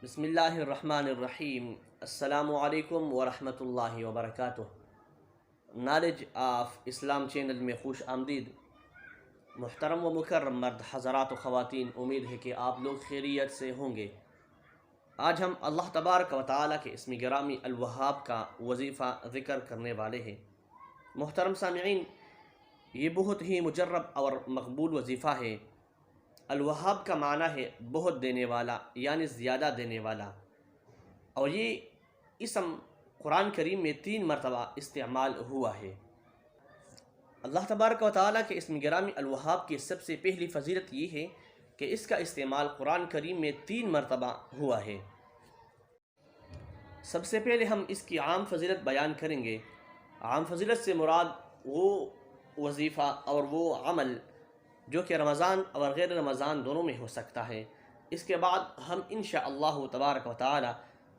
بسم اللہ الرحمن الرحیم۔ السلام علیکم ورحمۃ اللہ وبرکاتہ۔ نالج آف اسلام چینل میں خوش آمدید۔ محترم و مکرم مرد حضرات و خواتین، امید ہے کہ آپ لوگ خیریت سے ہوں گے۔ آج ہم اللہ تبارک و تعالیٰ کے اسم گرامی الوہاب کا وظیفہ ذکر کرنے والے ہیں۔ محترم سامعین، یہ بہت ہی مجرب اور مقبول وظیفہ ہے۔ الوہاب کا معنی ہے بہت دینے والا، یعنی زیادہ دینے والا، اور یہ اسم قرآن کریم میں 3 مرتبہ استعمال ہوا ہے۔ اللہ تبارک و تعالیٰ کے اسم گرامی الوہاب کی سب سے پہلی فضیلت یہ ہے کہ اس کا استعمال قرآن کریم میں 3 مرتبہ ہوا ہے۔ سب سے پہلے ہم اس کی عام فضیلت بیان کریں گے۔ عام فضیلت سے مراد وہ وظیفہ اور وہ عمل جو کہ رمضان اور غیر رمضان دونوں میں ہو سکتا ہے۔ اس کے بعد ہم انشاءاللہ تبارک و تعالی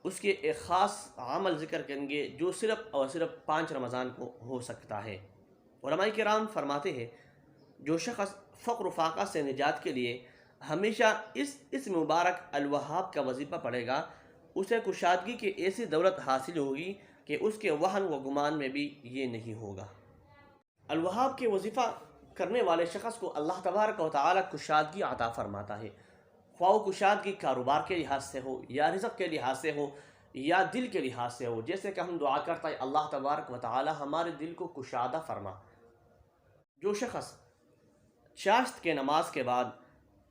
اس کے ایک خاص عمل ذکر کریں گے جو صرف اور صرف 5 رمضان کو ہو سکتا ہے۔ علماء کرام فرماتے ہیں جو شخص فقر و فاقہ سے نجات کے لیے ہمیشہ اس مبارک الوہاب کا وظیفہ پڑھے گا، اسے کشادگی کی ایسی دولت حاصل ہوگی کہ اس کے وہن و گمان میں بھی یہ نہیں ہوگا۔ الوہاب کے وظیفہ کرنے والے شخص کو اللہ تبارک و تعالی کشادگی عطا فرماتا ہے، خواہ وہ کشادگی کاروبار کے لحاظ سے ہو، یا رزق کے لحاظ سے ہو، یا دل کے لحاظ سے ہو۔ جیسے کہ ہم دعا کرتا ہے اللہ تبارک و تعالی ہمارے دل کو کشادہ فرما۔ جو شخص چاشت کے نماز کے بعد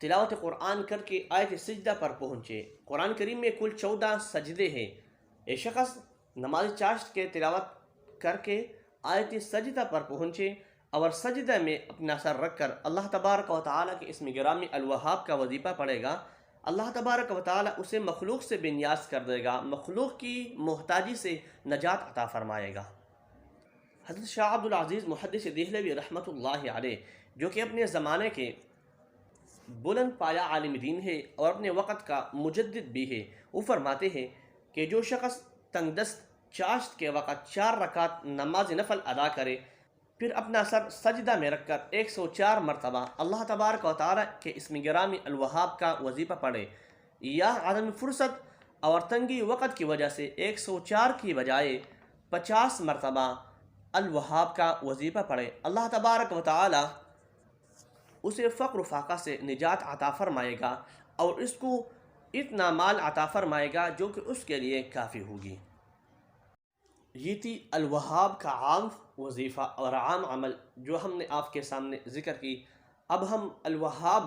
تلاوت قرآن کر کے آیت سجدہ پر پہنچے، قرآن کریم میں کل 14 سجدے ہیں، ایک شخص نماز چاشت کے تلاوت کر کے آیت سجدہ پر پہنچے اور سجدہ میں اپنا سر رکھ کر اللہ تبارک و تعالیٰ کے اسم گرامی الوہاب کا وظیفہ پڑھے گا، اللہ تبارک و تعالیٰ اسے مخلوق سے بے نیاز کر دے گا، مخلوق کی محتاجی سے نجات عطا فرمائے گا۔ حضرت شاہ عبد العزیز محدث دہلوی رحمۃ اللہ علیہ، جو کہ اپنے زمانے کے بلند پایہ عالم دین ہے اور اپنے وقت کا مجدد بھی ہے، وہ فرماتے ہیں کہ جو شخص تنگ دست چاشت کے وقت 4 رکعت نماز نفل ادا کرے، پھر اپنا سر سجدہ میں رکھ کر 104 مرتبہ اللہ تبارک و تعالیٰ کے اسم گرامی الوہاب کا وظیفہ پڑھے، یا عدم فرصت اور تنگی وقت کی وجہ سے 104 کی بجائے 50 مرتبہ الوہاب کا وظیفہ پڑھے، اللہ تبارک و تعالیٰ اسے فقر و فاقہ سے نجات عطا فرمائے گا اور اس کو اتنا مال عطا فرمائے گا جو کہ اس کے لیے کافی ہوگی۔ یہ تھی الوہاب کا عام وظیفہ اور عام عمل جو ہم نے آپ کے سامنے ذکر کی۔ اب ہم الوہاب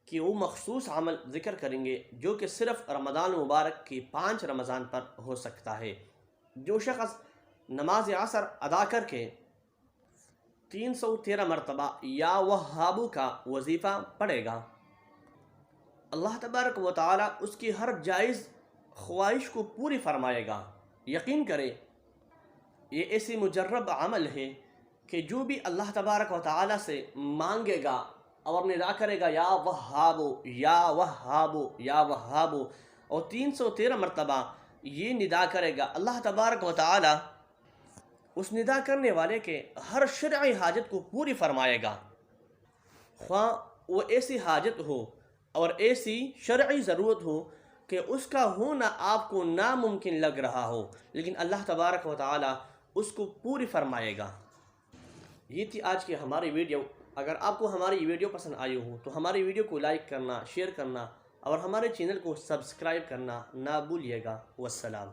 کی وہ مخصوص عمل ذکر کریں گے جو کہ صرف رمضان مبارک کی 5 رمضان پر ہو سکتا ہے۔ جو شخص نماز عصر ادا کر کے 313 مرتبہ یا وہابو کا وظیفہ پڑھے گا، اللہ تبارک و تعالیٰ اس کی ہر جائز خواہش کو پوری فرمائے گا۔ یقین کرے یہ ایسی مجرب عمل ہے کہ جو بھی اللہ تبارک و تعالیٰ سے مانگے گا اور ندا کرے گا یا وہابو یا وہابو یا وہابو، اور 313 مرتبہ یہ ندا کرے گا، اللہ تبارک و تعالیٰ اس ندا کرنے والے کے ہر شرعی حاجت کو پوری فرمائے گا، خواہ وہ ایسی حاجت ہو اور ایسی شرعی ضرورت ہو کہ اس کا ہونا آپ کو ناممکن لگ رہا ہو، لیکن اللہ تبارک و تعالیٰ اس کو پوری فرمائے گا۔ یہ تھی آج کی ہماری ویڈیو۔ اگر آپ کو ہماری یہ ویڈیو پسند آئی ہو تو ہماری ویڈیو کو لائک کرنا، شیئر کرنا اور ہمارے چینل کو سبسکرائب کرنا نہ بھولیے گا۔ والسلام۔